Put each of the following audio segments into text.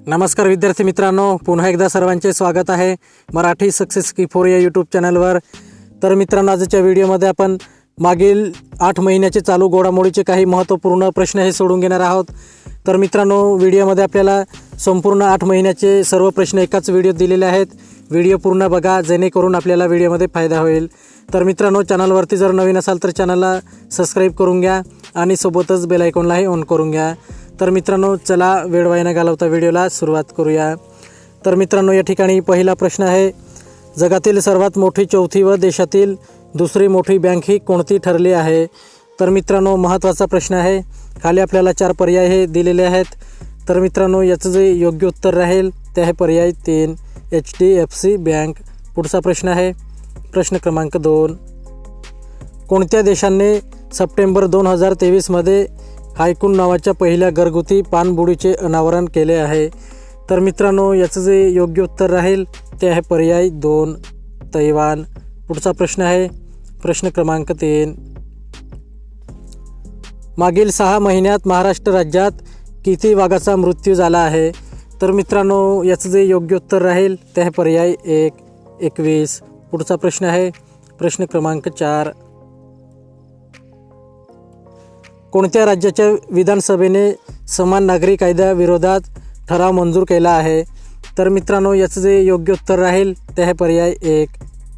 नमस्कार विद्यार्थी मित्रांनो, पुन्हा एकदा सर्वांचे स्वागत आहे मराठी सक्सेस की 4 या यूट्यूब चॅनलवर। तर मित्रांनो, आजच्या व्हिडिओमध्ये आपण मागील 8 महिन्याचे चालू घडामोडीचे काही महत्त्वपूर्ण प्रश्न हे सोडून घेणार आहोत। तर मित्रांनो, व्हिडिओमध्ये आपल्याला संपूर्ण 8 महिन्याचे सर्व प्रश्न एकाच व्हिडिओत दिलेले आहेत। व्हिडिओ पूर्ण बघा, जेणेकरून आपल्याला व्हिडिओमध्ये फायदा होईल। तर मित्रांनो, चॅनलवरती जर नवीन असाल तर चॅनलला सबस्क्राईब करून घ्या आणि सोबतच बेल आयकॉनलाही ऑन करून घ्या। तर मित्रांनो, चला वेळ वाया न घालवता व्हिडिओला सुरुवात करूया। तर मित्रांनो, या ठिकाणी पहिला प्रश्न आहे, जगातील सर्वात मोठी चौथी व देशातील दुसरी मोठी बँक ही कोणती ठरली आहे? तर मित्रांनो, महत्त्वाचा प्रश्न आहे। खाली आपल्याला 4 पर्याय हे दिलेले आहेत। तर मित्रांनो, याचं जे योग्य उत्तर राहील ते आहे पर्याय 3 HDFC बँक। पुढचा प्रश्न आहे प्रश्न क्रमांक 2, कोणत्या देशाने सप्टेंबर 2023 मध्ये हायकून नावाच्या पहिल्या घरगुती पाणबुडीचे अनावरण केले आहे? तर मित्रांनो, याचं जे योग्य उत्तर राहील ते आहे पर्याय 2 तैवान। पुढचा प्रश्न आहे प्रश्न क्रमांक 3, मागील 6 महिन्यात महाराष्ट्र राज्यात किती वाघाचा मृत्यू झाला आहे? तर मित्रांनो, याचं जे योग्य उत्तर राहील ते आहे पर्याय 1 21। पुढचा प्रश्न आहे प्रश्न क्रमांक 4, कोणत्या राज्याच्या विधानसभेने समान नागरी कायद्याविरोधात ठराव मंजूर केला आहे? तर मित्रांनो, याचं जे योग्य उत्तर राहील ते आहे पर्याय 1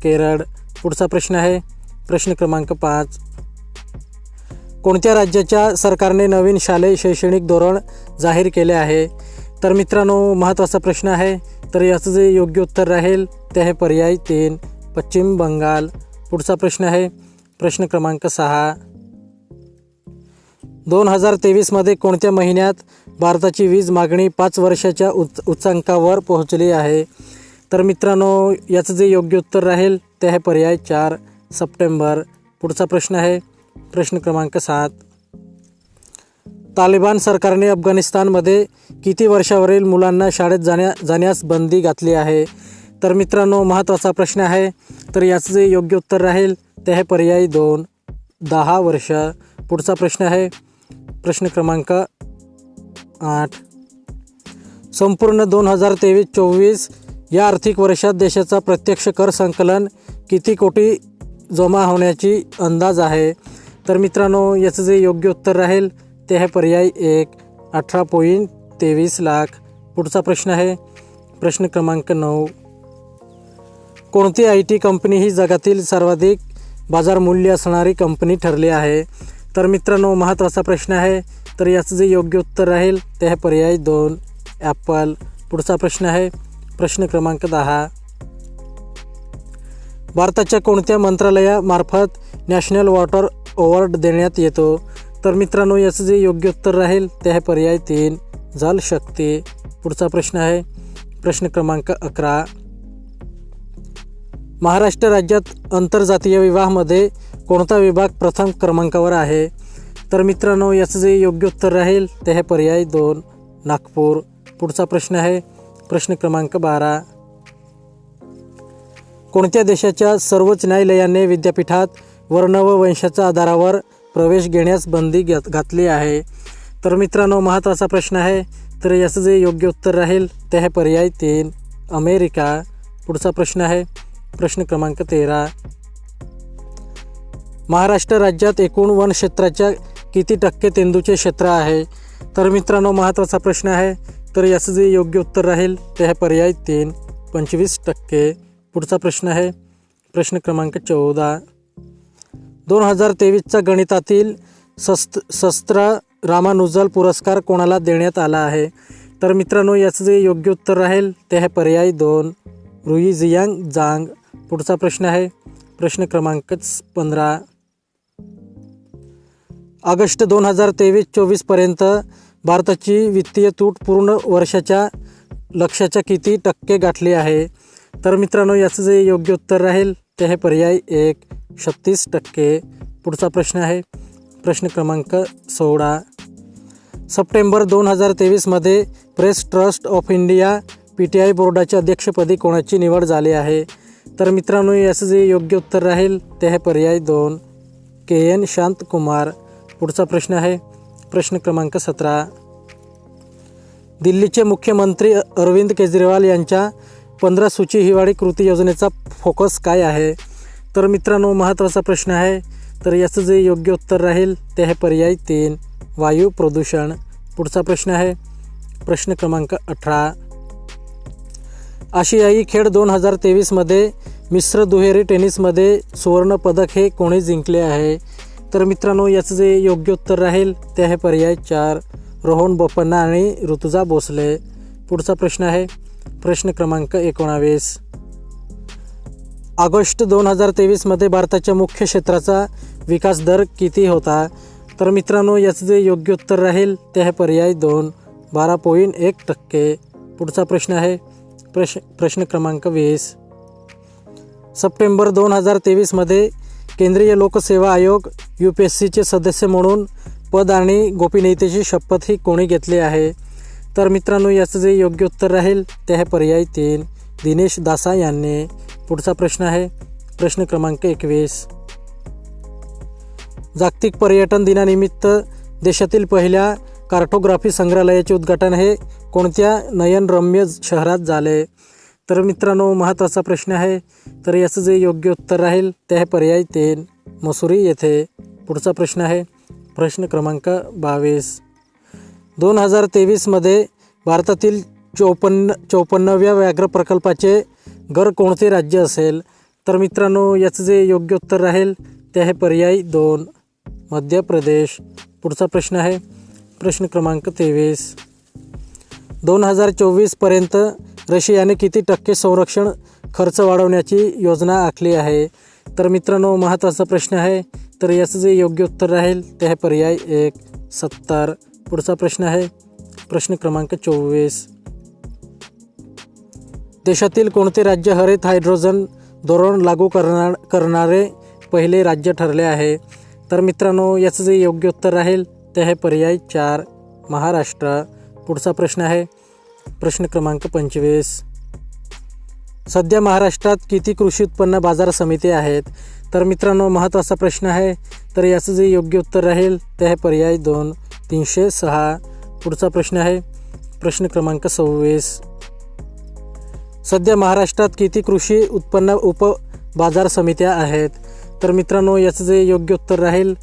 केरळ। पुढचा प्रश्न आहे प्रश्न क्रमांक 5, कोणत्या राज्याच्या सरकारने नवीन शालेय शैक्षणिक धोरण जाहीर केले आहे? तर मित्रांनो, महत्त्वाचा प्रश्न आहे। तर याचं जे योग्य उत्तर राहील ते आहे पर्याय 3 पश्चिम बंगाल। पुढचा प्रश्न आहे प्रश्न क्रमांक 6, 2023 मध्ये कोणत्या महिन्यात भारताची वीज मागणी 5 वर्षाच्या उच्चांकावर पोहोचली आहे? तर मित्रांनो, याचं जे योग्य उत्तर राहील ते आहे पर्याय 4 सप्टेंबर। पुढचा प्रश्न आहे प्रश्न क्रमांक 7, तालिबान सरकारने अफगाणिस्तानमध्ये किती वर्षावरील मुलांना शाळेत जाण्यास बंदी घातली आहे? तर मित्रांनो, महत्त्वाचा प्रश्न आहे। तर याचं जे योग्य उत्तर राहील ते आहे पर्याय 2 10 वर्ष। पुढचा प्रश्न आहे प्रश्न क्रमांक 8, संपूर्ण 2023-24 या आर्थिक वर्षात देशाचा प्रत्यक्ष कर संकलन किती कोटी जमा होण्याची अंदाज आहे? तर मित्रांनो, याचं जे योग्य उत्तर राहील ते आहे पर्याय 1 18.23 लाख। पुढचा प्रश्न आहे प्रश्न क्रमांक 9, कोणती IT कंपनी ही जगातील सर्वाधिक बाजार मूल्य असणारी कंपनी ठरली आहे? तर मित्रांनो, महत्त्वाचा प्रश्न आहे। तर याचं जे योग्य उत्तर राहील ते आहे पर्याय 2 ॲपल। पुढचा प्रश्न आहे प्रश्न क्रमांक 10, भारताच्या कोणत्या मंत्रालयामार्फत नॅशनल वॉटर अवॉर्ड देण्यात येतो? तर मित्रांनो, याचं जे योग्य उत्तर राहील ते आहे पर्याय 3 जलशक्ती। पुढचा प्रश्न आहे प्रश्न क्रमांक 11, महाराष्ट्र राज्यात आंतरजातीय विवाहामध्ये कोणता विभाग प्रथम क्रमांकावर आहे? तर मित्रांनो, याचं जे योग्य उत्तर राहील ते आहे पर्याय 2 नागपूर। पुढचा प्रश्न आहे प्रश्न क्रमांक 12, कोणत्या देशाच्या सर्वोच्च न्यायालयाने विद्यापीठात वर्ण व वंशाच्या आधारावर प्रवेश घेण्यास बंदी घातली आहे? तर मित्रांनो, महत्त्वाचा प्रश्न आहे। तर याचं जे योग्य उत्तर राहील ते आहे पर्याय 3 अमेरिका। पुढचा प्रश्न आहे प्रश्न क्रमांक 13, महाराष्ट्र राज्यात एकूण वन क्षेत्राच्या किती टक्के तेंदूचे क्षेत्र आहे? तर मित्रांनो, महत्त्वाचा प्रश्न आहे। तर याचं जे योग्य उत्तर राहील ते आहे पर्याय 3 25%। पुढचा प्रश्न आहे प्रश्न क्रमांक 14, 2023चा गणितातील शस्त्र रामानुजन पुरस्कार कोणाला देण्यात आला आहे? तर मित्रांनो, याचं जे योग्य उत्तर राहील ते आहे पर्याय 2 रुईजियांग जांग। पुढचा प्रश्न आहे प्रश्न क्रमांक 15, ऑगस्ट 2023-24 पर्यंत भारताची वित्तीय तूट पूर्ण वर्षाच्या लक्ष्याच्या किती टक्के गाठली आहे? तर मित्रांनो, याचं जे योग्य उत्तर राहील ते आहे पर्याय 1 36%। पुढचा प्रश्न आहे प्रश्न क्रमांक 16, सप्टेंबर 2023 मध्ये press trust of India PTI बोर्डाच्या अध्यक्षपदी कोणाची निवड झाली आहे? तर मित्रांनो, याचं जे योग्य उत्तर राहील ते आहे पर्याय 2 KN शांतकुमार। पुढचा प्रश्न आहे प्रश्न क्रमांक 17, दिल्लीचे मुख्यमंत्री अरविंद केजरीवाल यांच्या 15 सूची हिवाळी कृती योजनेचा फोकस काय आहे? तर मित्रांनो महत्त्वाचा प्रश्न आहे. तर याचं जे योग्य उत्तर राहील ते आहे पर्याय 3 वायू प्रदूषण. पुढचा प्रश्न आहे प्रश्न क्रमांक 18. आशियाई खेळ 2023मध्ये मिश्र दुहेरी टेनिसमध्ये सुवर्णपदक हे कोणी जिंकले आहे? तर मित्रांनो याचं जे योग्य उत्तर राहील ते आहे पर्याय 4 रोहन बोपन्ना आणि ऋतुजा भोसले. पुढचा प्रश्न आहे प्रश्न क्रमांक 19. ऑगस्ट 2023मध्ये भारताच्या मुख्य क्षेत्राचा विकास दर किती होता? तर मित्रांनो याचं जे योग्य उत्तर राहील ते आहे पर्याय 2 12.1%. पुढचा प्रश्न आहे प्रश्न क्रमांक 20. सप्टेंबर 2023मध्ये केंद्रीय लोकसेवा आयोग UPSCचे सदस्य म्हणून पद आणि गोपनीयतेची शपथ ही कोणी घेतली आहे? तर मित्रांनो याचं जे योग्य उत्तर राहील ते आहे पर्याय 3 दिनेश दासा यांनी. पुढचा प्रश्न आहे प्रश्न क्रमांक 21. जागतिक पर्यटन दिनानिमित्त देशातील पहिल्या कार्टोग्राफी संग्रहालयाचे उद्घाटन हे कोणत्या नयनरम्य शहरात झाले? तर मित्रांनो महत्त्वाचा प्रश्न आहे. तर याचं जे योग्य उत्तर राहील ते आहे पर्याय 3 मसुरी येथे. पुढचा प्रश्न आहे प्रश्न क्रमांक 22. 2023मध्ये भारतातील 54व्या व्याघ्र प्रकल्पाचे घर कोणते राज्य असेल? तर मित्रांनो याचं जे योग्य उत्तर राहील ते आहे पर्याय 2 मध्य प्रदेश. पुढचा प्रश्न आहे प्रश्न क्रमांक 23. 2024पर्यंत रशियाने किती टक्के संरक्षण खर्च वाढवण्याची योजना आखली आहे? तर मित्रांनो महत्त्वाचा प्रश्न आहे. तर याचं जे योग्य उत्तर राहील ते आहे पर्याय 1 70. पुढचा प्रश्न आहे प्रश्न क्रमांक 24. देशातील कोणते राज्य हरित हायड्रोजन धोरण लागू करणारे पहिले राज्य ठरले आहे? तर मित्रांनो याचं जे योग्य उत्तर राहील ते आहे पर्याय 4 महाराष्ट्र. पुढचा प्रश्न आहे प्रश्न क्रमांक 25. सध्या महाराष्ट्रात किती कृषी उत्पन्न बाजार समिती आहेत? तर मित्रांनो महत्त्वाचा प्रश्न आहे. तर याचं जे योग्य उत्तर राहील ते आहे पर्याय 2 306. पुढचा प्रश्न आहे प्रश्न क्रमांक 26. सध्या महाराष्ट्रात किती कृषी उत्पन्न उप बाजार समित्या आहेत? तर मित्रांनो याचं जे योग्य उत्तर राहील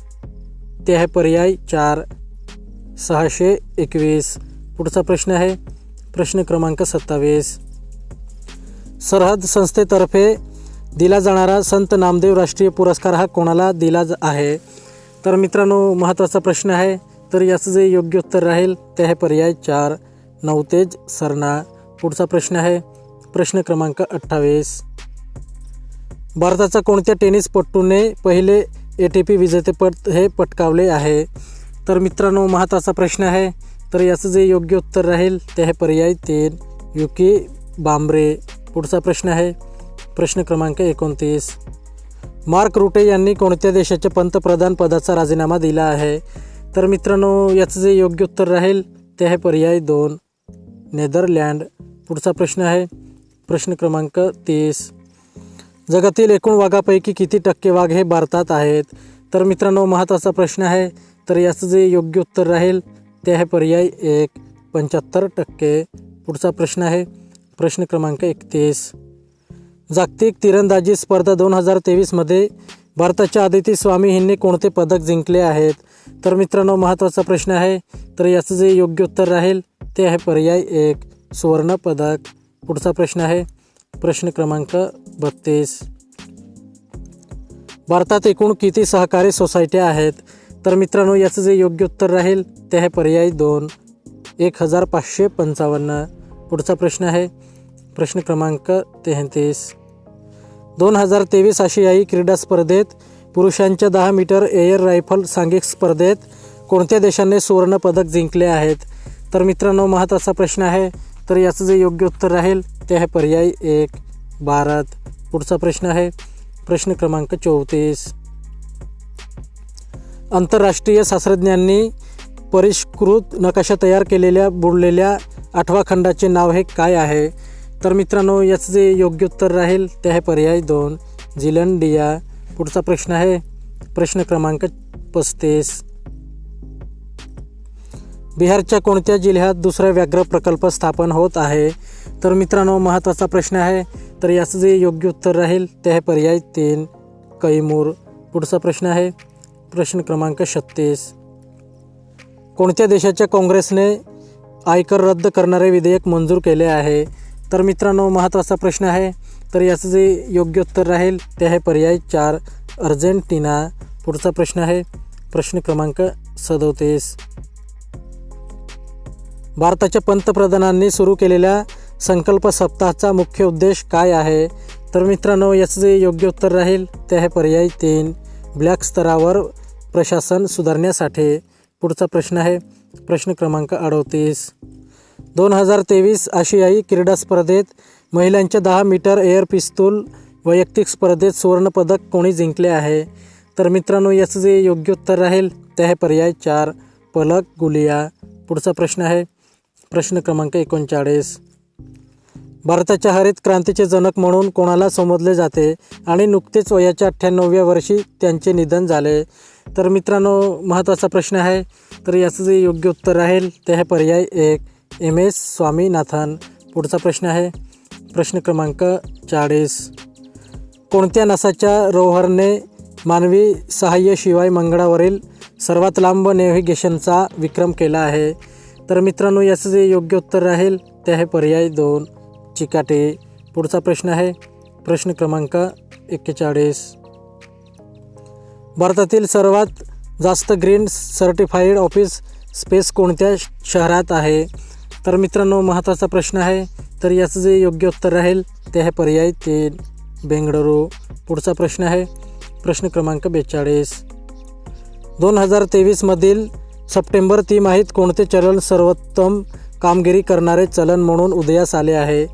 ते आहे पर्याय 4 621. पुढचा प्रश्न आहे प्रश्न क्रमांक 27. सरहद संस्थेतर्फे दिला जाणारा संत नामदेव राष्ट्रीय पुरस्कार हा कोणाला दिला आहे? तर मित्रांनो महत्त्वाचा प्रश्न आहे. तर याचं जे योग्य उत्तर राहील ते आहे पर्याय 4 नवतेज सरना. पुढचा प्रश्न आहे प्रश्न क्रमांक 28. भारताचा कोणत्या टेनिसपटूने पहिले ATP विजेतेपद हे पटकावले आहे? तर मित्रांनो महत्त्वाचा प्रश्न आहे. तर याचं जे योग्य उत्तर राहील ते आहे पर्याय 3 युकी बांबरे. पुढचा प्रश्न आहे प्रश्न क्रमांक 29. मार्क रुटे यांनी कोणत्या देशाच्या पंतप्रधान पदाचा राजीनामा दिला आहे? तर मित्रांनो याचं जे योग्य उत्तर राहील ते आहे पर्याय 2 नेदरलँड. पुढचा प्रश्न आहे प्रश्न क्रमांक 30. जगातील एकूण वाघापैकी किती टक्के वाघ हे भारतात आहेत? तर मित्रांनो महत्त्वाचा प्रश्न आहे. तर याचं जे योग्य उत्तर राहील ते आहे पर्याय 1 75%. पुढचा प्रश्न आहे प्रश्न क्रमांक 31. जागतिक तिरंदाजी स्पर्धा 2023मध्ये भारताच्या आदिती स्वामी हिने कोणते पदक जिंकले आहेत? तर मित्रांनो महत्त्वाचा प्रश्न आहे. तर याचं जे योग्य उत्तर राहील ते आहे पर्याय 1 सुवर्ण पदक. पुढचा प्रश्न आहे प्रश्न क्रमांक 32. भारतात एकूण किती सहकारी सोसायट्या आहेत? तर मित्रांनो याचं जे योग्य उत्तर राहील ते आहे पर्याय 2 1555. पुढचा प्रश्न आहे प्रश्न क्रमांक 33. 2023 आशियाई क्रीडा स्पर्धेत पुरुषांच्या 10 मीटर एअर रायफल सांघिक स्पर्धेत कोणत्या देशाने सुवर्णपदक जिंकले आहेत? तर मित्रांनो महत्त्वाचा प्रश्न आहे. तर याचं जे योग्य उत्तर राहील ते आहे पर्याय 1 भारत. पुढचा प्रश्न आहे प्रश्न क्रमांक 34. आंतरराष्ट्रीय शास्त्रज्ञांनी परिष्कृत नकाशा तयार केलेल्या बुडलेल्या 8व्या खंडाचे नाव हे काय आहे? तर मित्रांनो याचं जे योग्य उत्तर राहील ते आहे पर्याय 2 झिलंडिया. पुढचा प्रश्न आहे प्रश्न क्रमांक 35. बिहारच्या कोणत्या जिल्ह्यात दुसरा व्याघ्र प्रकल्प स्थापन होत आहे? तर मित्रांनो महत्त्वाचा प्रश्न आहे. तर याचं जे योग्य उत्तर राहील ते आहे पर्याय 3 कैमूर. पुढचा प्रश्न आहे प्रश्न क्रमांक 36. कोणत्या देशाच्या काँग्रेसने आयकर रद्द करणारे विधेयक मंजूर केले आहे? तर मित्रांनो महत्त्वाचा प्रश्न आहे. तर याचं जे योग्य उत्तर राहील ते आहे पर्याय 4 अर्जेंटिना. पुढचा प्रश्न आहे प्रश्न क्रमांक 37. भारताच्या पंतप्रधानांनी सुरू केलेल्या संकल्प सप्ताहाचा मुख्य उद्देश काय आहे? तर मित्रांनो याचं जे योग्य उत्तर राहील ते आहे पर्याय 3 ब्लॅक स्तरावर प्रशासन सुधारण्यासाठी. पुढचा प्रश्न आहे प्रश्न क्रमांक 38. 2023 आशियाई क्रीडा स्पर्धेत महिलांच्या 10 मीटर एअर पिस्तूल वैयक्तिक स्पर्धेत सुवर्णपदक कोणी जिंकले आहे? तर मित्रांनो याचं जे योग्य उत्तर राहील ते आहे पर्याय 4 पलक गुलिया. पुढचा प्रश्न आहे प्रश्न क्रमांक 39. भारताच्या हरित क्रांतीचे जनक म्हणून कोणाला संबोधले जाते आणि नुकतेच वयाच्या 98व्या वर्षी त्यांचे निधन झाले? तर मित्रांनो महत्त्वाचा प्रश्न आहे. तर याचं जे योग्य उत्तर राहील ते आहे पर्याय 1 MS स्वामीनाथन. पुढचा प्रश्न आहे प्रश्न क्रमांक 40. कोणत्या नासाच्या रोव्हरने मानवी सहाय्याशिवाय मंगळावरील सर्वात लांब नेव्हिगेशनचा विक्रम केला आहे? तर मित्रांनो याचं जे योग्य उत्तर राहील ते आहे पर्याय 2 चिकाटी. पुढचा प्रश्न आहे प्रश्न क्रमांक 41. भारतातील सर्वात जास्त ग्रीन सर्टिफाईड ऑफिस स्पेस कोणत्या शहरात आहे? तर मित्रांनो महत्त्वाचा प्रश्न आहे. तर याचं जे योग्य उत्तर राहील ते आहे पर्याय 3 बेंगळुरू. पुढचा प्रश्न आहे प्रश्न क्रमांक 42. 2023 मधील सप्टेंबर तिमाहीत कोणते चलन सर्वोत्तम कामगिरी करणारे चलन म्हणून उदयास आले आहे?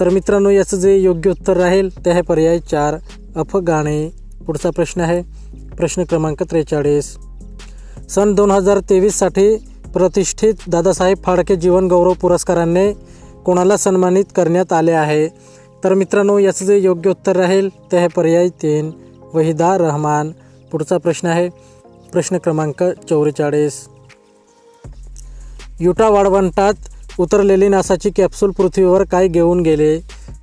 तर मित्रांनो याचं जे योग्य उत्तर राहील ते आहे पर्याय 4 अफगाणी. पुढचा प्रश्न आहे प्रश्न क्रमांक 43. सन 2023साठी प्रतिष्ठित दादासाहेब फाळके जीवन गौरव पुरस्काराने कोणाला सन्मानित करण्यात आले आहे? तर मित्रांनो याचं जे योग्य उत्तर राहील ते आहे पर्याय 3 वहिदा रहमान. पुढचा प्रश्न आहे प्रश्न क्रमांक 44. युटा वाळवंटात उतरलेली नासाची कॅप्सूल पृथ्वीवर काय घेऊन गेले?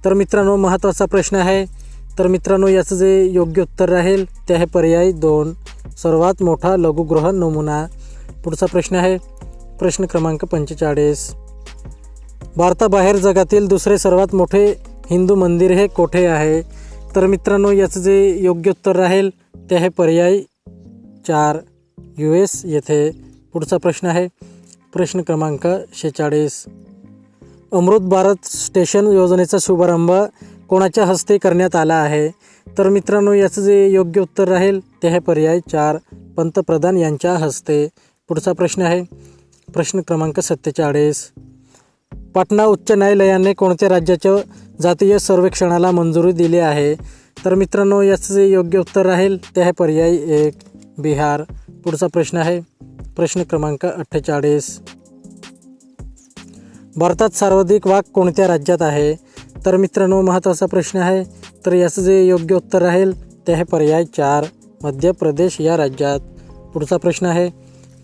तर मित्रांनो महत्त्वाचा प्रश्न आहे. तर मित्रांनो याचं जे योग्य उत्तर राहील ते आहे पर्याय 2 सर्वात मोठा लघुग्रह नमुना. पुढचा प्रश्न आहे प्रश्न क्रमांक 45. भारताबाहेर जगातील दुसरे सर्वात मोठे हिंदू मंदिर हे कोठे आहे? तर मित्रांनो याचं जे योग्य उत्तर राहील ते आहे पर्याय 4 US येथे. पुढचा प्रश्न आहे प्रश्न क्रमांक 46. अमृत भारत स्टेशन योजनेचा शुभारंभ कोणाच्या हस्ते करण्यात आला आहे? तर मित्रांनो याचं जे योग्य उत्तर राहील ते आहे पर्याय 4 पंतप्रधान यांच्या हस्ते. पुढचा प्रश्न आहे प्रश्न क्रमांक 47. पाटणा उच्च न्यायालयाने कोणत्या राज्याच्या जातीय सर्वेक्षणाला मंजुरी दिली आहे? तर मित्रांनो याचं जे योग्य उत्तर राहील ते आहे पर्याय 1 बिहार. पुढचा प्रश्न आहे प्रश्न क्रमांक 48. भारतात सर्वाधिक वाघ कोणत्या राज्यात आहे? तर मित्रांनो महत्त्वाचा प्रश्न आहे. तर याचं जे योग्य उत्तर राहील ते आहे पर्याय 4 मध्य प्रदेश या राज्यात. पुढचा प्रश्न आहे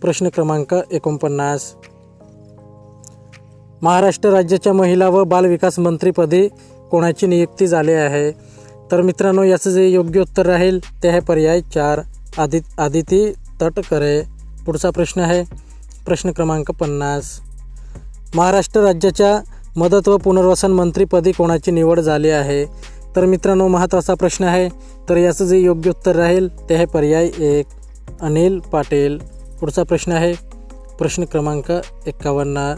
प्रश्न क्रमांक 49. महाराष्ट्र राज्याच्या महिला व बालविकास मंत्रीपदी कोणाची नियुक्ती झाली आहे? तर मित्रांनो याचं जे योग्य उत्तर राहील ते आहे पर्याय 4 आदिती तटकरे. पुढचा प्रश्न आहे प्रश्न क्रमांक 50. महाराष्ट्र राज्याच्या मदत व पुनर्वसन मंत्रीपदी कोणाची निवड झाली आहे? तर मित्रांनो महत्त्वाचा प्रश्न आहे. तर याचं जे योग्य उत्तर राहील ते आहे पर्याय 1 अनिल पाटील. पुढचा प्रश्न आहे प्रश्न क्रमांक 51.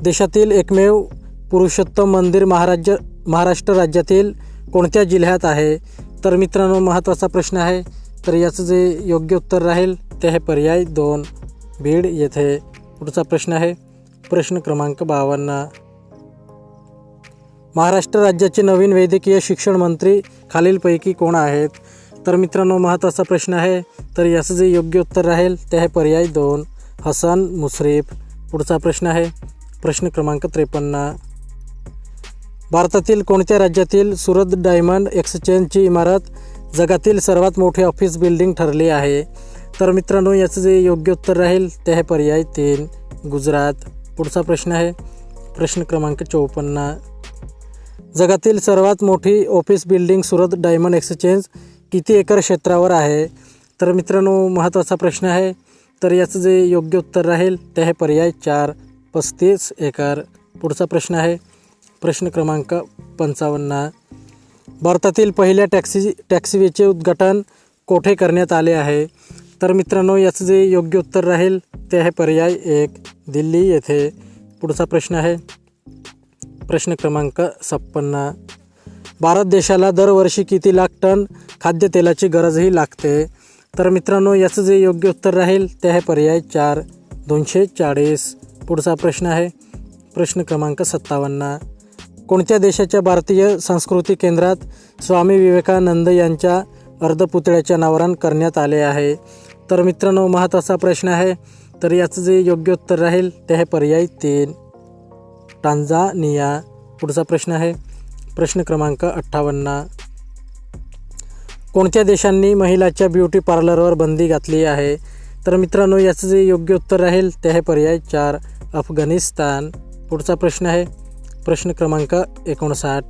देशातील एकमेव पुरुषोत्तम मंदिर महाराष्ट्र राज्यातील कोणत्या जिल्ह्यात आहे? तर मित्रांनो महत्त्वाचा प्रश्न आहे. तर याचं जे योग्य उत्तर राहील ते आहे पर्याय 2 बीड येथे. पुढचा प्रश्न आहे प्रश्न क्रमांक 52. महाराष्ट्र राज्याचे नवीन वैद्यकीय शिक्षण मंत्री खालीलपैकी कोण आहेत? तर मित्रांनो महत्त्वाचा प्रश्न आहे. तर याचं जे योग्य उत्तर राहील ते आहे पर्याय 2 हसन मुश्रीफ. पुढचा प्रश्न आहे प्रश्न क्रमांक 53. भारतातील कोणत्या राज्यातील सुरत डायमंड एक्सचेंजची इमारत जगातील सर्वात मोठी ऑफिस बिल्डिंग ठरली आहे? तर मित्रांनो याचं जे योग्य उत्तर राहील ते आहे पर्याय 3 गुजरात. पुढचा प्रश्न आहे प्रश्न क्रमांक 54. जगातील सर्वात मोठी office building Surat diamond exchange किती एकर क्षेत्रावर आहे? तर मित्रांनो महत्त्वाचा प्रश्न आहे. तर याचं जे योग्य उत्तर राहील ते आहे पर्याय 4 35 एकर. पुढचा प्रश्न आहे प्रश्न क्रमांक 55. भारतातील पहिल्या टॅक्सीवेचे उद्घाटन कोठे करण्यात आले आहे? तर मित्रांनो याचं जे योग्य उत्तर राहील ते आहे पर्याय 1 दिल्ली येथे. पुढचा प्रश्न आहे प्रश्न क्रमांक 56. भारत देशाला दरवर्षी किती लाख टन खाद्यतेलाची गरजही लागते? तर मित्रांनो याचं जे योग्य उत्तर राहील ते आहे पर्याय 4 240. पुढचा प्रश्न आहे प्रश्न क्रमांक 57. कोणत्या देशाच्या भारतीय संस्कृती केंद्रात स्वामी विवेकानंद यांच्या अर्धपुतळ्याचे अनावरण करण्यात आले आहे? तर मित्रांनो महत्त्वाचा प्रश्न आहे. तर याचं जे योग्य उत्तर राहील ते आहे पर्याय 3 टांझानिया. पुढचा प्रश्न आहे प्रश्न क्रमांक 58. कोणत्या देशांनी महिलाच्या ब्युटी पार्लरवर बंदी घातली आहे? तर मित्रांनो याचं जे योग्य उत्तर राहील ते आहे पर्याय 4 अफगाणिस्तान. पुढचा प्रश्न आहे प्रश्न क्रमांक 59.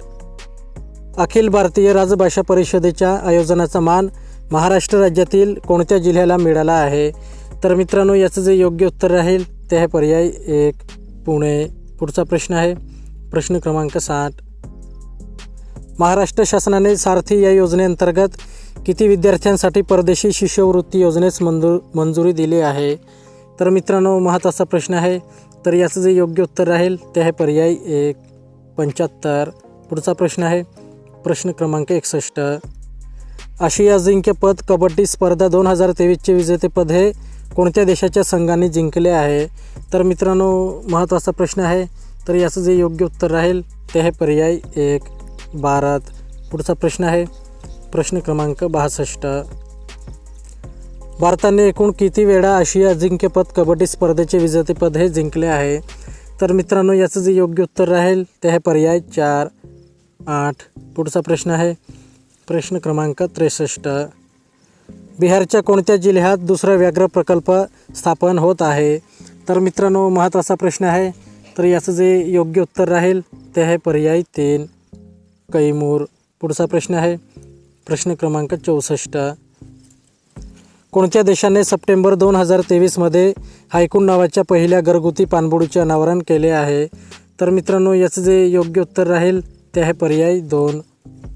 अखिल भारतीय राजभाषा परिषदेच्या आयोजनाचा मान महाराष्ट्र राज्यातील कोणत्या जिल्ह्याला मिळाला आहे? तर मित्रांनो याचं जे योग्य उत्तर राहील ते आहे पर्याय 1 पुणे. पुढचा प्रश्न आहे प्रश्न क्रमांक 60. महाराष्ट्र शासनाने सारथी या योजनेअंतर्गत किती विद्यार्थ्यांसाठी परदेशी शिष्यवृत्ती योजनेस मंजुरी दिली आहे? तर मित्रांनो महत्त्वाचा प्रश्न आहे. तर याचं जे योग्य उत्तर राहील ते आहे पर्याय 1 75. पुढचा प्रश्न आहे प्रश्न क्रमांक 61. आशिया अजिंक्यपद कबड्डी स्पर्धा 2023चे विजेतेपद हे कोणत्या देशाच्या संघाने जिंकले आहे? तर मित्रांनो महत्त्वाचा प्रश्न आहे. तर याचं जे योग्य उत्तर राहील ते आहे पर्याय 1 भारत. पुढचा प्रश्न आहे प्रश्न क्रमांक 62. भारताने एकूण किती वेळा आशिया अजिंक्यपद कबड्डी स्पर्धेचे विजेतेपद हे जिंकले आहे? तर मित्रांनो याचं जे योग्य उत्तर राहील ते आहे पर्याय 4 8. पुढचा प्रश्न आहे प्रश्न क्रमांक 63. बिहारच्या कोणत्या जिल्ह्यात दुसरा व्याघ्र प्रकल्प स्थापन होत आहे? तर मित्रांनो महत्त्वाचा प्रश्न आहे. तर याचं जे योग्य उत्तर राहील ते आहे पर्याय 3 कैमूर. पुढचा प्रश्न आहे प्रश्न क्रमांक 64. कोणत्या देशाने सप्टेंबर 2023मध्ये हायकून नावाच्या पहिल्या घरगुती पाणबुडीचे अनावरण केले आहे? तर मित्रांनो याचं जे योग्य उत्तर राहील ते आहे पर्याय 2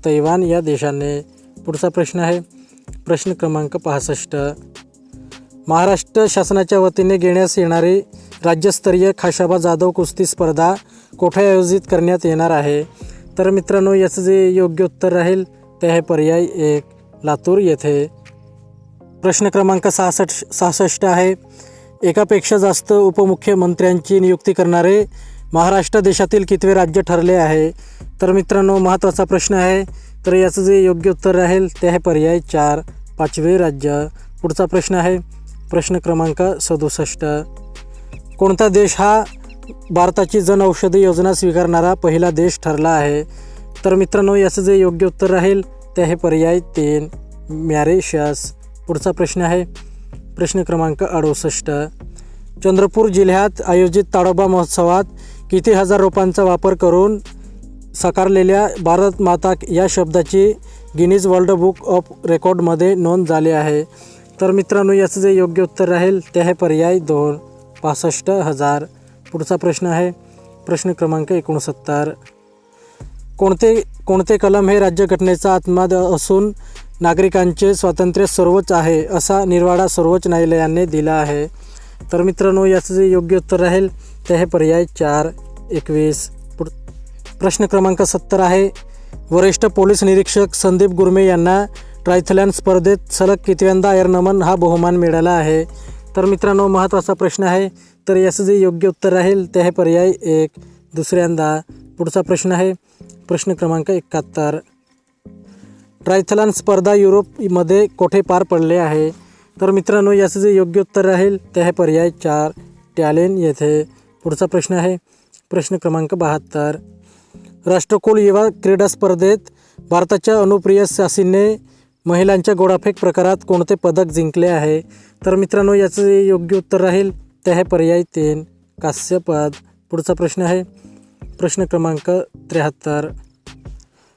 तैवान या देशाने. पुढचा प्रश्न आहे प्रश्न क्रमांक 65. महाराष्ट्र शासनाच्या वतीने घेण्यास येणारी राज्यस्तरीय खाशाबा जाधव कुस्ती स्पर्धा कोठे आयोजित करण्यात येणार आहे? तर मित्रांनो याचं जे योग्य उत्तर राहील ते आहे पर्याय 1 लातूर येथे. प्रश्न क्रमांक 66 आहे. एकापेक्षा जास्त उपमुख्यमंत्र्यांची नियुक्ती करणारे महाराष्ट्र देशातील कितवे राज्य ठरले आहे? तर मित्रांनो महत्त्वाचा प्रश्न आहे. तर याचं जे योग्य उत्तर राहील ते आहे पर्याय 4 5वे राज्य. पुढचा प्रश्न आहे प्रश्न क्रमांक 67. कोणता देश हा भारताची जनऔषधी योजना स्वीकारणारा पहिला देश ठरला आहे? तर मित्रांनो याचं जे योग्य उत्तर राहील ते आहे पर्याय 3 मॉरिशस. पुढचा प्रश्न आहे प्रश्न क्रमांक 68. चंद्रपूर जिल्ह्यात आयोजित ताडोबा महोत्सवात किती हजार रोपांचा वापर करून साकारलेल्या भारत माता या शब्दाची गिनीज वर्ल्ड बुक ऑफ रेकॉर्डमध्ये नोंद झाली आहे? तर मित्रांनो याचं जे योग्य उत्तर राहील ते आहे पर्याय 2 65,000. पुढचा प्रश्न आहे प्रश्न क्रमांक 69. कोणते कलम हे राज्यघटनेचा आत्मा असून नागरिकांचे स्वातंत्र्य सर्वोच्च आहे असा निर्वाळा सर्वोच्च न्यायालयाने दिला आहे? तर मित्रांनो याचं जे योग्य उत्तर राहील ते आहे पर्याय 4 21. प्रश्न क्रमांक 70 आहे. वरिष्ठ पोलीस निरीक्षक संदीप गुरमे यांना ट्रायथलॉन स्पर्धेत सलग कितव्यांदा आयर्नमन हा बहुमान मिळाला आहे? तर मित्रांनो महत्त्वाचा प्रश्न आहे. तर याचं जे योग्य उत्तर राहील ते आहे पर्याय 1 दुसऱ्यांदा. पुढचा प्रश्न आहे प्रश्न क्रमांक 71. ट्रायथलॉन स्पर्धा युरोपमध्ये कोठे पार पडले आहे? तर मित्रांनो याचं जे योग्य उत्तर राहील ते आहे पर्याय 4 टॅलिन येथे. पुढचा प्रश्न आहे प्रश्न क्रमांक 72. राष्ट्रकुल युवा क्रीडा स्पर्धेत भारताच्या अनुप्रिया सासीने महिलांच्या गोळाफेक प्रकारात कोणते पदक जिंकले आहे? तर मित्रांनो याचं जे योग्य उत्तर राहील ते आहे पर्याय 3 कांस्य पद. पुढचा प्रश्न आहे प्रश्न क्रमांक 73.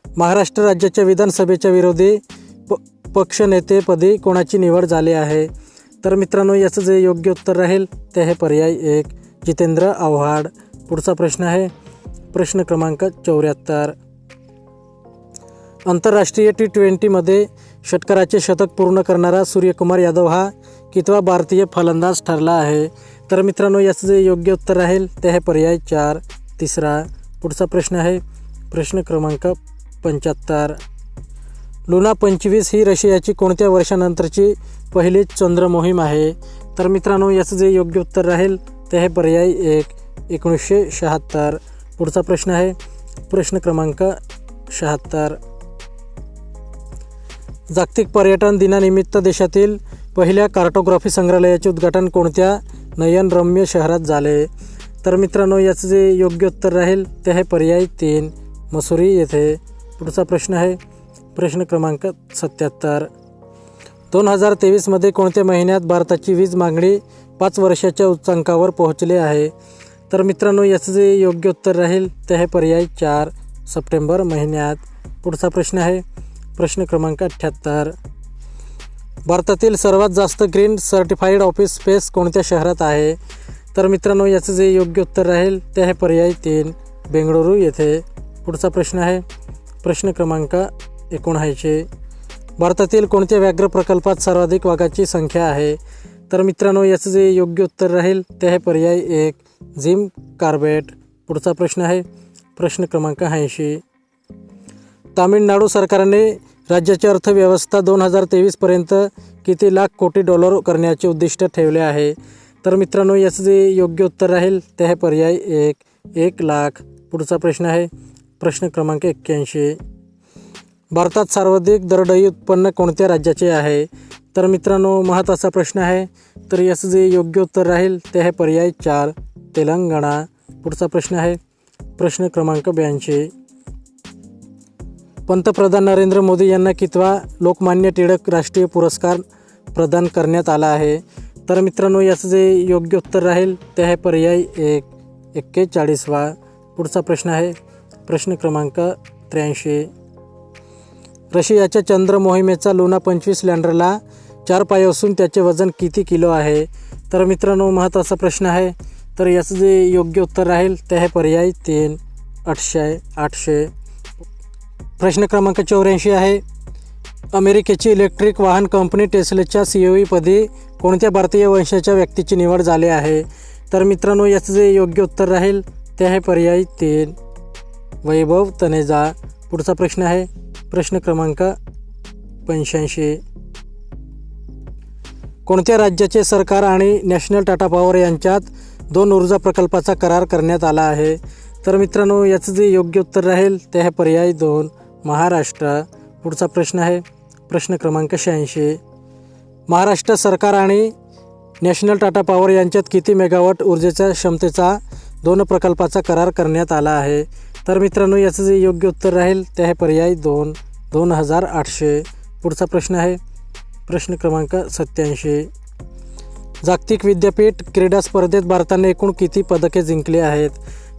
महाराष्ट्र राज्याच्या विधानसभेच्या विरोधी पक्षनेतेपदी कोणाची निवड झाली आहे? तर मित्रांनो याचं जे योग्य उत्तर राहील ते आहे पर्याय 1 जितेंद्र आव्हाड. पुढचा प्रश्न आहे प्रश्न क्रमांक 74. आंतरराष्ट्रीय T20मध्ये षटकाराचे शतक पूर्ण करणारा सूर्यकुमार यादव हा कितवा भारतीय फलंदाज ठरला आहे? तर मित्रांनो याचं जे योग्य उत्तर राहील ते आहे पर्याय 4 तिसरा. पुढचा प्रश्न आहे प्रश्न क्रमांक 75. लुना 25 ही रशियाची कोणत्या वर्षानंतरची पहिली चंद्रमोहीम आहे? तर मित्रांनो याचं जे योग्य उत्तर राहील ते आहे पर्याय 1 1976. पुढचा प्रश्न आहे प्रश्न क्रमांक 76. जागतिक पर्यटन दिनानिमित्त देशातील पहिल्या कार्टोग्राफी संग्रहालयाचे उद्घाटन कोणत्या नयनरम्य शहरात झाले? तर मित्रांनो याचं जे योग्य उत्तर राहील ते आहे पर्याय 3 मसुरी येथे. पुढचा प्रश्न आहे प्रश्न क्रमांक 77. 2023मध्ये कोणत्या महिन्यात भारताची वीज मागणी 5 वर्षाच्या उच्चांकावर पोहोचली आहे? तर मित्रांनो याचं जे योग्य उत्तर राहील ते आहे पर्याय 4 सप्टेंबर महिन्यात. पुढचा प्रश्न आहे प्रश्न क्रमांक 78. भारतातील सर्वात जास्त ग्रीन सर्टिफाईड ऑफिस स्पेस कोणत्या शहरात आहे? तर मित्रांनो याचं जे योग्य उत्तर राहील ते आहे पर्याय 3 बेंगळुरू येथे. पुढचा प्रश्न आहे प्रश्न क्रमांक 79. भारतातील कोणत्या व्याघ्र प्रकल्पात सर्वाधिक वाघाची संख्या आहे? तर मित्रांनो याचं जे योग्य उत्तर राहील ते आहे पर्याय 1 जिम कार्बेट. पुढचा प्रश्न आहे प्रश्न क्रमांक 80. तामिळनाडू सरकारने राज्याची अर्थव्यवस्था 2023पर्यंत किती लाख कोटी डॉलर करण्याचे उद्दिष्ट ठेवले आहे? तर मित्रांनो याचं जे योग्य उत्तर राहील ते आहे पर्याय 1 लाख. पुढचा प्रश्न आहे प्रश्न क्रमांक 81. भारतात सर्वाधिक दरडोई उत्पन्न कोणत्या राज्याचे आहे? तर मित्रांनो महत्त्वाचा प्रश्न आहे. तर याचं जे योग्य उत्तर राहील ते आहे पर्याय 4 तेलंगणा. पुढचा प्रश्न आहे प्रश्न क्रमांक 82. पंतप्रधान नरेंद्र मोदी यांना कितवा लोकमान्य टिळक राष्ट्रीय पुरस्कार प्रदान करण्यात आला आहे? तर मित्रांनो याचं जे योग्य उत्तर राहील ते आहे पर्याय 41वा. पुढचा प्रश्न आहे प्रश्न क्रमांक 83. रशियाच्या चंद्र मोहिमेचा लुना 25 लँडरला 4 पाय असून त्याचे वजन किती किलो आहे? तर मित्रांनो महत्त्वाचा प्रश्न आहे. तर याचं जे योग्य उत्तर राहील ते आहे पर्याय 3 800. प्रश्न क्रमांक 84 आहे. अमेरिकेची इलेक्ट्रिक वाहन कंपनी टेस्लाच्या CEO पदी कोणत्या भारतीय वंशाच्या व्यक्तीची निवड झाली आहे? तर मित्रांनो याचं जे योग्य उत्तर राहील ते आहे पर्याय 3 वैभव तनेजा. पुढचा प्रश्न आहे प्रश्न क्रमांक 85. कोणत्या राज्याचे सरकार आणि नॅशनल टाटा पॉवर यांच्यात 2 ऊर्जा प्रकल्पाचा करार करण्यात आला आहे? तर मित्रांनो याचं जे योग्य उत्तर राहील ते आहे पर्याय 2 महाराष्ट्र. पुढचा प्रश्न आहे प्रश्न क्रमांक 86. महाराष्ट्र सरकार आणि नॅशनल टाटा पॉवर यांच्यात किती मेगावॉट ऊर्जेच्या क्षमतेचा 2 प्रकल्पाचा करार करण्यात आला आहे? तर मित्रांनो याचं जे योग्य उत्तर राहील ते आहे पर्याय 2 2800. पुढचा प्रश्न आहे प्रश्न क्रमांक 87. जागतिक विद्यापीठ क्रीडा स्पर्धेत भारताने एकूण किती पदके जिंकली आहेत?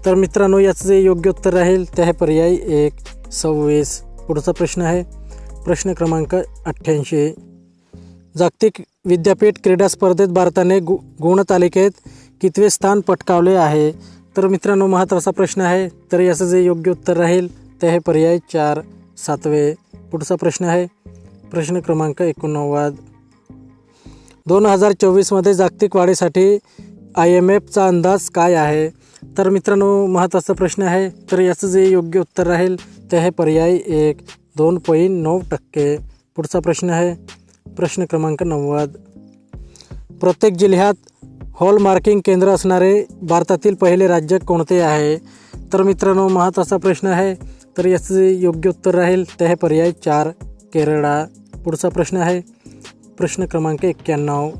तर मित्रांनो याचं जे योग्य उत्तर राहील ते आहे पर्याय 1 26. पुढचा प्रश्न आहे प्रश्न क्रमांक 88. जागतिक विद्यापीठ क्रीडा स्पर्धेत भारताने गुणतालिकेत कितवे स्थान पटकावले आहे? तर मित्रांनो महत्त्वाचा प्रश्न आहे. तर याचं जे योग्य उत्तर राहील ते आहे पर्याय 4 7वे. पुढचा प्रश्न आहे प्रश्न क्रमांक 89. 2024मध्ये जागतिक वाढीसाठी IMFचा अंदाज काय आहे? तर मित्रांनो महत्त्वाचा प्रश्न आहे. तर याचं जे योग्य उत्तर राहील ते आहे पर्याय 1 2.9%. पुढचा प्रश्न आहे प्रश्न क्रमांक 90. प्रत्येक जिल्ह्यात हॉलमार्किंग केंद्र असणारे भारतातील पहिले राज्य कोणते आहे? तर मित्रांनो महत्त्वाचा प्रश्न आहे. तर याचं जे योग्य उत्तर राहील ते आहे पर्याय 4 केरळ. पुढचा प्रश्न आहे प्रश्न क्रमांक 91.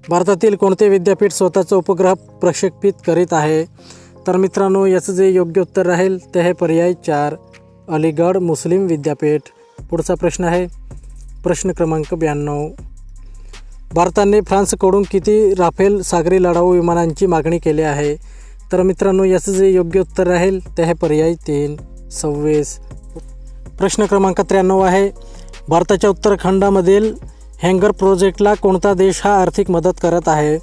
भारतातील कोणते विद्यापीठ स्वतःचा उपग्रह प्रक्षेपित करीत आहे? तर मित्रांनो याचं जे योग्य उत्तर राहील ते आहे पर्याय 4 अलीगढ मुस्लिम विद्यापीठ. पुढचा प्रश्न आहे प्रश्न क्रमांक 92. भारताने फ्रान्सकडून किती राफेल सागरी लढाऊ विमानांची मागणी केली आहे? तर मित्रांनो याचं जे योग्य उत्तर राहील ते आहे पर्याय 3, 26. प्रश्न क्रमांक 93 आहे. भारताच्या उत्तराखंडामधील हँगर प्रोजेक्टला कोणता देश हा आर्थिक मदत करत आहे?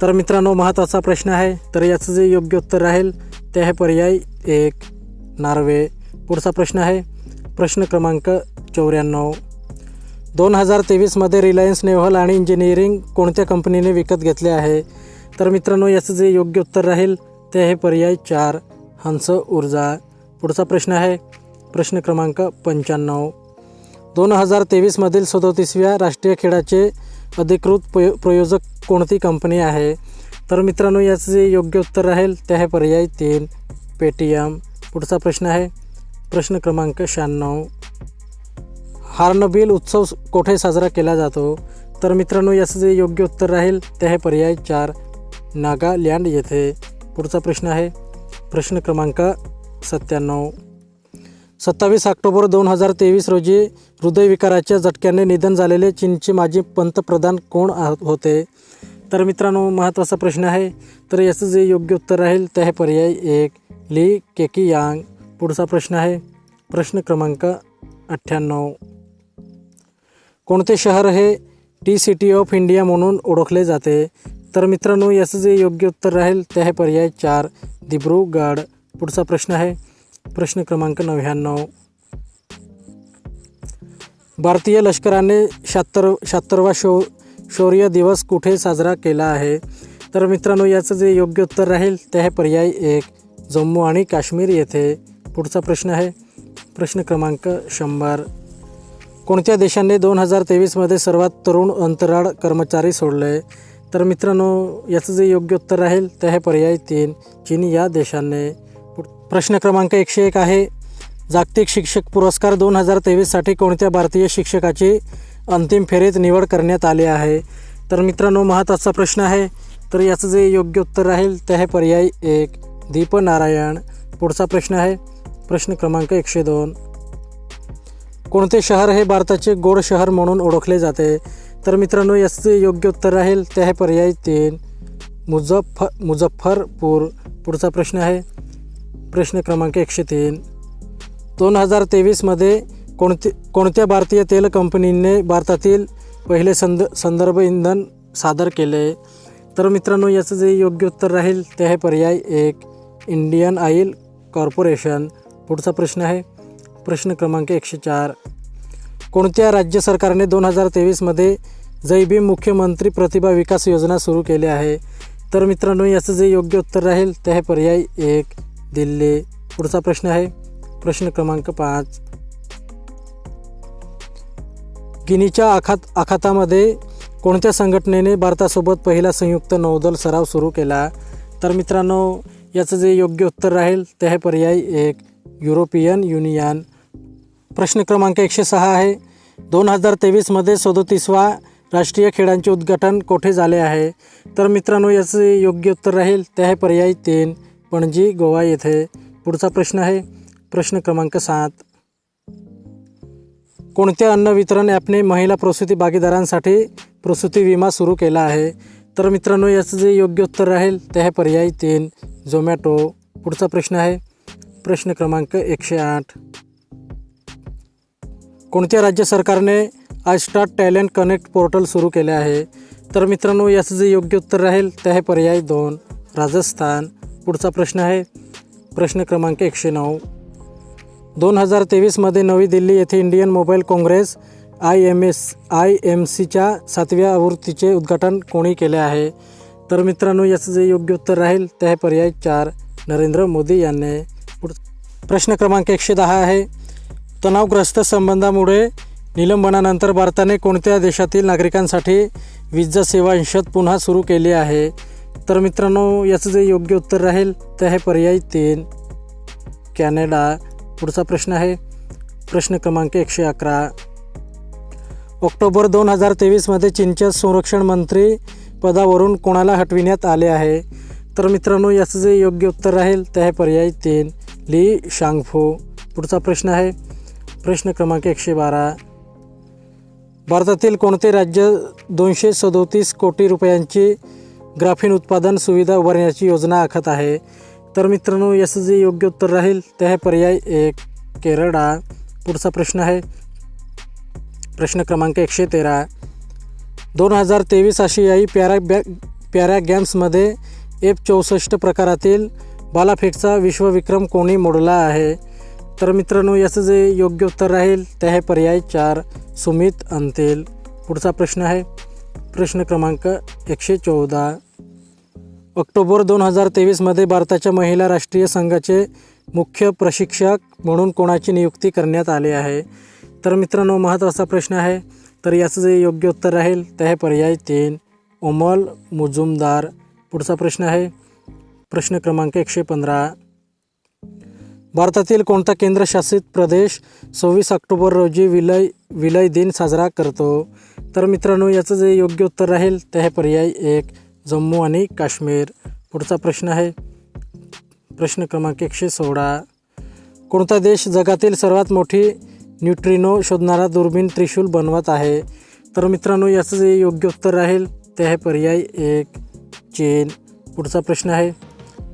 तर मित्रांनो महत्त्वाचा प्रश्न आहे. तर याचं जे योग्य उत्तर राहील ते आहे पर्याय 1, नॉर्वे. पुढचा प्रश्न आहे प्रश्न क्रमांक 94. 2023मध्ये रिलायन्स नेव्हल आणि इंजिनिअरिंग कोणत्या कंपनीने विकत घेतले आहे? तर मित्रांनो याचं जे योग्य उत्तर राहील ते आहे पर्याय 4, हंस ऊर्जा. पुढचा प्रश्न आहे प्रश्न क्रमांक 95. 2023मधील 37व्या राष्ट्रीय खेळाचे अधिकृत प्रयोजक कोणती कंपनी आहे? तर मित्रांनो याचं जे योग्य उत्तर राहील ते आहे पर्याय 3, पेटीएम. पुढचा प्रश्न आहे प्रश्न क्रमांक 96. हॉर्नबिल उत्सव कोठे साजरा केला जातो? तर मित्रांनो याचं जे योग्य उत्तर राहील ते आहे पर्याय 4, नागालँड येथे. पुढचा प्रश्न आहे प्रश्न क्रमांक 97. 27 ऑक्टोबर 2023 रोजी हृदयविकाराच्या झटक्याने निधन झालेले चीनचे माजी पंतप्रधान कोण होते? तर मित्रांनो महत्त्वाचा प्रश्न आहे. तर याचं जे योग्य उत्तर राहील ते आहे पर्याय 1, ली केकियांग. पुढचा प्रश्न आहे प्रश्न क्रमांक 98. कोणते शहर हे टी सिटी ऑफ इंडिया म्हणून ओळखले जाते? तर मित्रांनो याचं जे योग्य उत्तर राहील ते आहे पर्याय 4, दिब्रुगढ. पुढचा प्रश्न आहे प्रश्न क्रमांक 99. भारतीय लष्कराने 76वा शौर्य दिवस कुठे साजरा केला आहे? तर मित्रांनो याचं जे योग्य उत्तर राहील ते आहे पर्याय 1, जम्मू आणि काश्मीर येथे. पुढचा प्रश्न आहे प्रश्न क्रमांक 100. कोणत्या देशाने 2023मध्ये सर्वात तरुण अंतराळ कर्मचारी सोडले? तर मित्रांनो याचं जे योग्य उत्तर राहील ते आहे पर्याय 3, चीन या देशाने. प्रश्न क्रमांक 101 आहे. जागतिक शिक्षक पुरस्कार 2023साठी कोणत्या भारतीय शिक्षकाची अंतिम फेरीत निवड करण्यात आली आहे? तर मित्रांनो महत्त्वाचा प्रश्न आहे. तर याचं जे योग्य उत्तर राहील ते आहे पर्याय 1, दीपनारायण. पुढचा प्रश्न आहे प्रश्न क्रमांक 102. कोणते शहर हे भारताचे गोड शहर म्हणून ओळखले जाते? तर मित्रांनो याचे योग्य उत्तर राहील ते आहे पर्याय 3, मुझफ्फरपूर. पुढचा प्रश्न आहे प्रश्न क्रमांक 103. 2023मध्ये कोणत्या भारतीय तेल कंपनीने भारतातील पहिले संदर्भ इंधन सादर केले? तर मित्रांनो याचं जे योग्य उत्तर राहील ते आहे पर्याय 1, इंडियन ऑइल कॉर्पोरेशन. पुढचा प्रश्न आहे प्रश्न क्रमांक 104. कोणत्या राज्य सरकारने 2023मध्ये जय भीम मुख्यमंत्री प्रतिभा विकास योजना सुरू केली आहे? तर मित्रांनो याचं जे योग्य उत्तर राहील ते आहे पर्याय 1, दिल्ली. पुढचा प्रश्न आहे प्रश्न क्रमांक 5. गिनीच्या आखातामध्ये कोणत्या संघटनेने भारतासोबत पहिला संयुक्त नौदल सराव सुरू केला? तर मित्रांनो याचं जे योग्य उत्तर राहील ते आहे पर्याय 1, युरोपियन युनियन. प्रश्न क्रमांक 106 आहे. 2023मध्ये 37वा राष्ट्रीय खेळांचे उद्घाटन कोठे झाले आहे? तर मित्रांनो याचं योग्य उत्तर राहील ते आहे पर्याय 3, पणजी गोवा येथे. पुढचा प्रश्न आहे प्रश्न क्रमांक 7. कोणत्या अन्न वितरण ॲपने महिला प्रसूती भागीदारांसाठी प्रसूती विमा सुरू केला आहे? तर मित्रांनो याचं जे योग्य उत्तर राहील ते आहे पर्याय 3, झोमॅटो. पुढचा प्रश्न आहे प्रश्न क्रमांक 108. कोणत्या राज्य सरकारने आयस्टार्ट टॅलेंट कनेक्ट पोर्टल सुरू केले आहे? तर मित्रांनो याचं जे योग्य उत्तर राहील ते आहे पर्याय 2, राजस्थान. पुढचा प्रश्न आहे प्रश्न क्रमांक 109. 2023मध्ये नवी दिल्ली येथे इंडियन मोबाईल काँग्रेस IMCच्या 7व्या आवृत्तीचे उद्घाटन कोणी केले आहे? तर मित्रांनो याचं जे योग्य उत्तर राहील ते आहे पर्याय 4, नरेंद्र मोदी यांनी. प्रश्न क्रमांक 110 आहे. तणावग्रस्त संबंधामुळे निलंबनानंतर भारताने कोणत्या देशातील नागरिकांसाठी विजा सेवा अंशतः पुन्हा सुरू केली आहे? तर मित्रांनो याचं जे योग्य उत्तर राहील ते आहे पर्याय 3, कॅनडा. पुढचा प्रश्न आहे प्रश्न क्रमांक 111. ऑक्टोबर 2023मध्ये चीनच्या संरक्षण मंत्री पदावरून कोणाला हटविण्यात आले आहे? तर मित्रांनो याचं जे योग्य उत्तर राहील ते आहे पर्याय 3, ली शांगफू. पुढचा प्रश्न आहे प्रश्न क्रमांक 112. भारतातील कोणते राज्य 237 कोटी रुपयांची ग्राफीन उत्पादन सुविधा उभारण्याची योजना आखत आहे? तर मित्रांनो याचं जे योग्य उत्तर राहील ते आहे पर्याय 1 केरळ. पुढचा प्रश्न आहे प्रश्न क्रमांक 113. 2023 आशियाई पॅरा गेम्समध्ये F64 प्रकारातील भालाफेकचा विश्वविक्रम कोणी मोडला आहे? तर मित्रांनो याचं जे योग्य उत्तर राहील ते आहे पर्याय 4 सुमित अंतिल. पुढचा प्रश्न आहे प्रश्न क्रमांक 114. ऑक्टोबर 2023मध्ये भारताच्या महिला राष्ट्रीय संघाचे मुख्य प्रशिक्षक म्हणून कोणाची नियुक्ती करण्यात आली आहे? तर मित्रांनो महत्त्वाचा प्रश्न आहे. तर याचं जे योग्य उत्तर राहील ते आहे पर्याय 3 ओमल मुजुमदार. पुढचा प्रश्न आहे प्रश्न क्रमांक 115. भारतातील कोणता केंद्रशासित प्रदेश 26 ऑक्टोबर रोजी विलय दिन साजरा करतो? तर मित्रांनो याचं जे योग्य उत्तर राहील ते आहे पर्याय 1 जम्मू आणि काश्मीर. पुढचा प्रश्न आहे प्रश्न क्रमांक 116. कोणता देश जगातील सर्वात मोठी न्यूट्रिनो शोधणारा दुर्बीण त्रिशूल बनवत आहे? तर मित्रांनो याचं जे योग्य उत्तर राहील ते आहे पर्याय 1 चीन. पुढचा प्रश्न आहे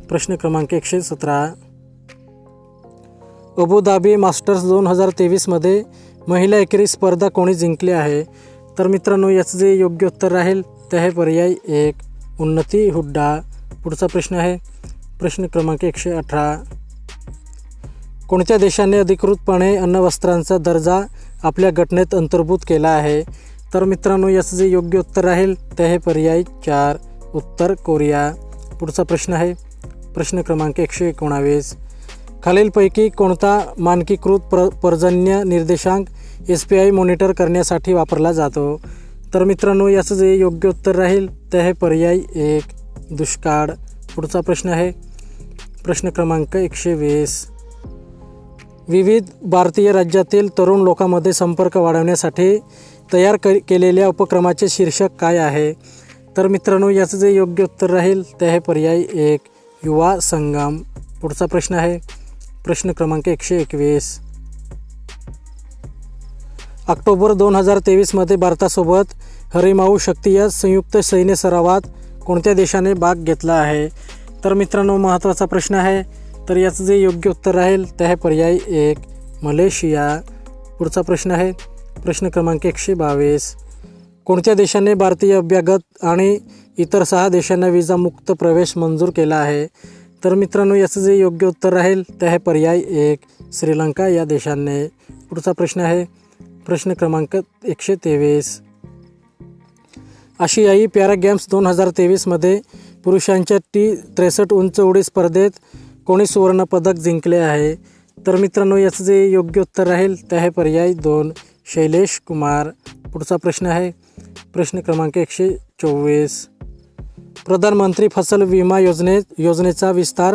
प्रश्न क्रमांक 117. अबुधाबी मास्टर्स 2023मध्ये महिला एकेरी स्पर्धा कोणी जिंकली आहे? तर मित्रांनो याचं जे योग्य उत्तर राहील ते आहे पर्याय 1 उन्नती हुड्डा. पुढचा प्रश्न आहे प्रश्न क्रमांक 118. कोणत्या देशाने अधिकृतपणे अन्नवस्त्रांचा दर्जा आपल्या घटनेत अंतर्भूत केला आहे? तर मित्रांनो याचं जे योग्य उत्तर राहील ते आहे पर्याय 4 उत्तर कोरिया. पुढचा प्रश्न आहे प्रश्न क्रमांक 119. खालीलपैकी कोणता मानकीकृत पर्जन्य निर्देशांक SPI मॉनिटर करण्यासाठी वापरला जातो? तर मित्रांनो याचं जे योग्य उत्तर राहील ते आहे पर्याय 1 दुष्काळ. पुढचा प्रश्न आहे प्रश्न क्रमांक 120. विविध भारतीय राज्यातील तरुण लोकांमध्ये संपर्क वाढवण्यासाठी तयार केलेल्या उपक्रमाचे शीर्षक काय आहे? तर मित्रांनो याचं जे योग्य उत्तर राहील ते आहे पर्याय 1 युवा संगम. पुढचा प्रश्न आहे प्रश्न क्रमांक 121. ऑक्टोबर 2023मध्ये भारतासोबत हरिमाऊ शक्ती या संयुक्त सैन्य सरावात कोणत्या देशाने भाग घेतला आहे? तर मित्रांनो महत्त्वाचा प्रश्न आहे. तर याचं जे योग्य उत्तर राहील ते आहे पर्याय 1 मलेशिया. पुढचा प्रश्न आहे प्रश्न क्रमांक 122. कोणत्या देशाने भारतीय अभ्यागत आणि इतर 6 देशांना विजामुक्त प्रवेश मंजूर केला आहे? तर मित्रांनो याचं जे योग्य उत्तर राहील ते आहे पर्याय 1 श्रीलंका या देशाने. पुढचा प्रश्न आहे प्रश्न क्रमांक 123. आशियाई पॅरा गेम्स 2023मध्ये पुरुषांच्या T63 उंच उडी स्पर्धेत कोणी सुवर्णपदक जिंकले आहे? तर मित्रांनो याचं जे योग्य उत्तर राहील ते आहे पर्याय 2 शैलेश कुमार. पुढचा प्रश्न आहे प्रश्न क्रमांक 124. प्रधानमंत्री फसल विमा योजनेचा विस्तार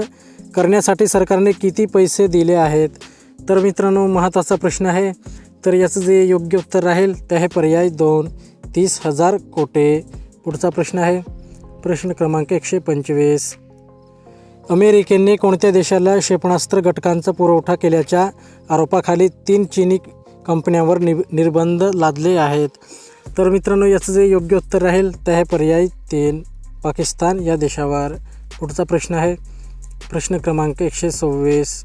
करण्यासाठी सरकारने किती पैसे दिले आहेत? तर मित्रांनो महत्त्वाचा प्रश्न आहे. तर याचं जे योग्य उत्तर राहील ते आहे पर्याय 2 30,000 कोटी. पुढचा प्रश्न आहे प्रश्न क्रमांक 125. अमेरिकेने कोणत्या देशाला क्षेपणास्त्र घटकांचा पुरवठा केल्याच्या आरोपाखाली 3 चीनी कंपन्यांवर निर्बंध लादले आहेत? तर मित्रांनो याचं जे योग्य उत्तर राहील ते आहे पर्याय 3 पाकिस्तान या देशावर. पुढचा प्रश्न आहे प्रश्न क्रमांक 126.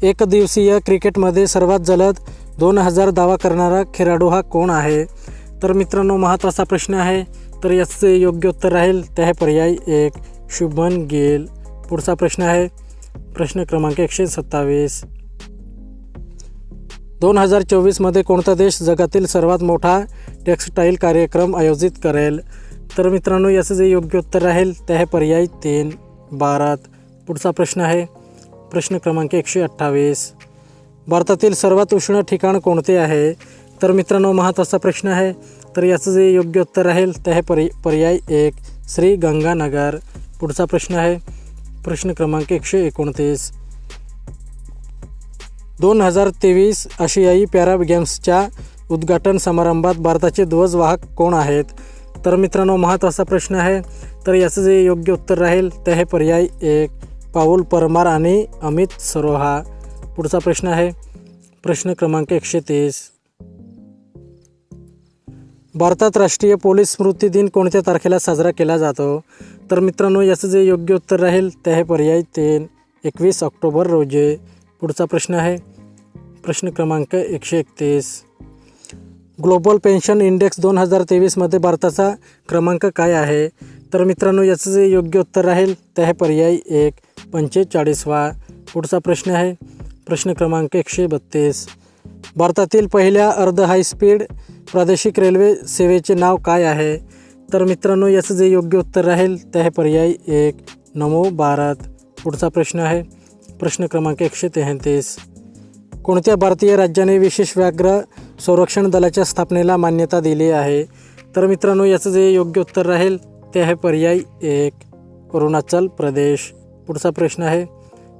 एकदिवसीय क्रिकेटमध्ये सर्वात जलद 2000 धावा करणारा खेळाडू हा कोण आहे? तर मित्रांनो महत्त्वाचा प्रश्न आहे. तर याचं योग्य उत्तर राहील ते आहे पर्याय 1 शुभमन गिल. पुढचा प्रश्न आहे प्रश्न क्रमांक 127. 2024मध्ये कोणता देश जगातील सर्वात मोठा टेक्स्टाईल कार्यक्रम आयोजित करेल? तर मित्रांनो याचं जे योग्य उत्तर राहील ते आहे पर्याय 3 भारत. पुढचा प्रश्न आहे प्रश्न क्रमांक 128. भारतातील सर्वात उष्ण ठिकाण कोणते आहे? तर मित्रांनो महत्त्वाचा प्रश्न आहे. तर याचं जे योग्य उत्तर राहील ते आहे पर्याय 1 श्री गंगानगर. पुढचा प्रश्न आहे प्रश्न क्रमांक 129. 2023 आशियाई पॅरा गेम्सच्या उद्घाटन समारंभात भारताचे ध्वजवाहक कोण आहेत? तर मित्रांनो महत्त्वाचा प्रश्न आहे. तर याचं जे योग्य उत्तर राहील ते आहे पर्याय 1 पाऊल परमार आणि अमित सरोहा. पुढचा प्रश्न आहे प्रश्न क्रमांक 130. भारतात राष्ट्रीय पोलीस स्मृती दिन कोणत्या तारखेला साजरा केला जातो? तर मित्रांनो याचं जे योग्य उत्तर राहील ते आहे पर्याय 3, 21 ऑक्टोबर रोजी. पुढचा प्रश्न आहे प्रश्न क्रमांक 131. ग्लोबल पेन्शन इंडेक्स 2023मध्ये भारताचा क्रमांक काय आहे? तर मित्रांनो याचं जे योग्य उत्तर राहील ते आहे पर्याय 1, 45वा. पुढचा प्रश्न आहे प्रश्न क्रमांक 132. भारतातील पहिल्या अर्ध हायस्पीड प्रादेशिक रेल्वे सेवेचे नाव काय आहे? तर मित्रांनो याचं जे योग्य उत्तर राहील ते आहे पर्याय 1, नमो भारत. पुढचा प्रश्न आहे प्रश्न क्रमांक 133. कोणत्या भारतीय राज्याने विशेष व्याघ्र संरक्षण दलाच्या स्थापनेला मान्यता दिली आहे? तर मित्रांनो याचं जे योग्य उत्तर राहील ते आहे पर्याय 1, अरुणाचल प्रदेश. पुढचा प्रश्न आहे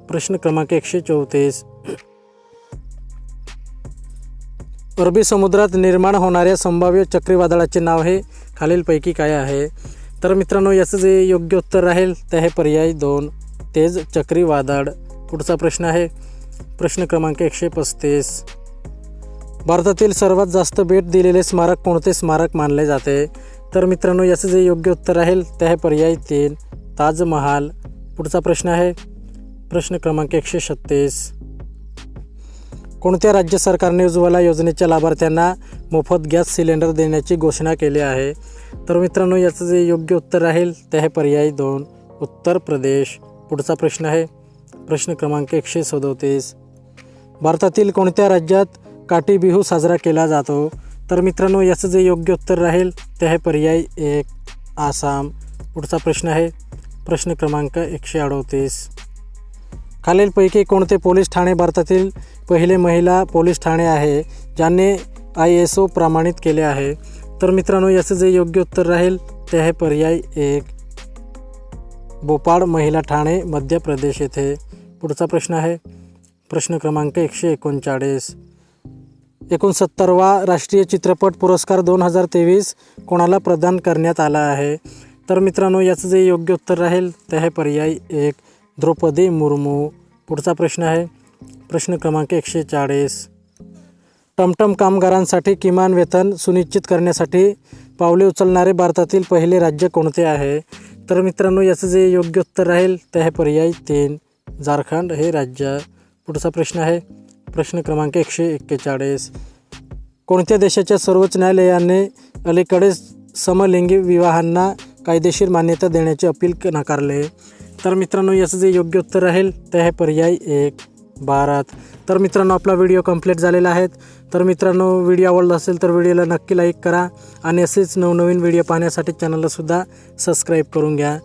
प्रश्न क्रमांक 134. अरबी समुद्रात निर्माण होणाऱ्या संभाव्य चक्रीवादळाचे नाव हे खालीलपैकी काय आहे? तर मित्रांनो याचं जे योग्य उत्तर राहील ते आहे पर्याय 2, तेज चक्रीवादळ. पुढचा प्रश्न आहे प्रश्न क्रमांक 135. भारतातील सर्वात जास्त भेट दिलेले स्मारक कोणते स्मारक मानले जाते? तर मित्रांनो याचं जे योग्य उत्तर राहील ते आहे पर्याय 3, ताजमहाल. पुढचा प्रश्न आहे प्रश्न क्रमांक 136. कोणत्या राज्य सरकारने उज्ज्वला योजनेच्या लाभार्थ्यांना मोफत गॅस सिलेंडर देण्याची घोषणा केली आहे? तर मित्रांनो याचं जे योग्य उत्तर राहील ते आहे पर्याय 2, उत्तर प्रदेश. पुढचा प्रश्न आहे प्रश्न क्रमांक 137. भारतातील कोणत्या राज्यात काठी बिहू साजरा केला जातो? तर मित्रांनो याचं जे योग्य उत्तर राहील ते आहे पर्याय 1, आसाम. पुढचा प्रश्न आहे प्रश्न क्रमांक 138. खालीलपैकी कोणते पोलीस ठाणे भारतातील पहिले महिला पोलीस ठाणे आहे ज्याने ISO प्रमाणित केले आहे? तर मित्रांनो याचं जे योग्य उत्तर राहील ते आहे पर्याय 1, भोपाळ महिला ठाणे मध्य प्रदेश येथे. पुढचा प्रश्न आहे प्रश्न क्रमांक 139. 69वा राष्ट्रीय चित्रपट पुरस्कार 2023 कोणाला प्रदान करण्यात आला आहे? तर मित्रांनो याचं जे योग्य उत्तर राहील ते आहे पर्याय 1, द्रौपदी मुर्मू. पुढचा प्रश्न आहे प्रश्न क्रमांक 140. टमटम कामगारांसाठी किमान वेतन सुनिश्चित करण्यासाठी पावले उचलणारे भारतातील पहिले राज्य कोणते आहे? तर मित्रांनो याचं जे योग्य उत्तर राहील ते आहे पर्याय 3, झारखंड हे राज्य. पुढचा प्रश्न आहे प्रश्न क्रमांक 141. कोणत्या देशाच्या सर्वोच्च न्यायालयाने अलीकडेच समलिंगी विवाहांना कायदेशीर मान्यता देण्याची अपील नाकारले? तर मित्रांनो याचं जे योग्य उत्तर राहील ते आहे पर्याय 1, भारत. तर मित्रांनो आपला व्हिडिओ कंप्लीट झालेला आहे. तर मित्रांनो व्हिडिओ आवडला असेल तर व्हिडिओला नक्की लाईक करा आणि असेच नवनवीन व्हिडिओ पाहण्यासाठी चॅनलला सुद्धा सबस्क्राईब करून घ्या.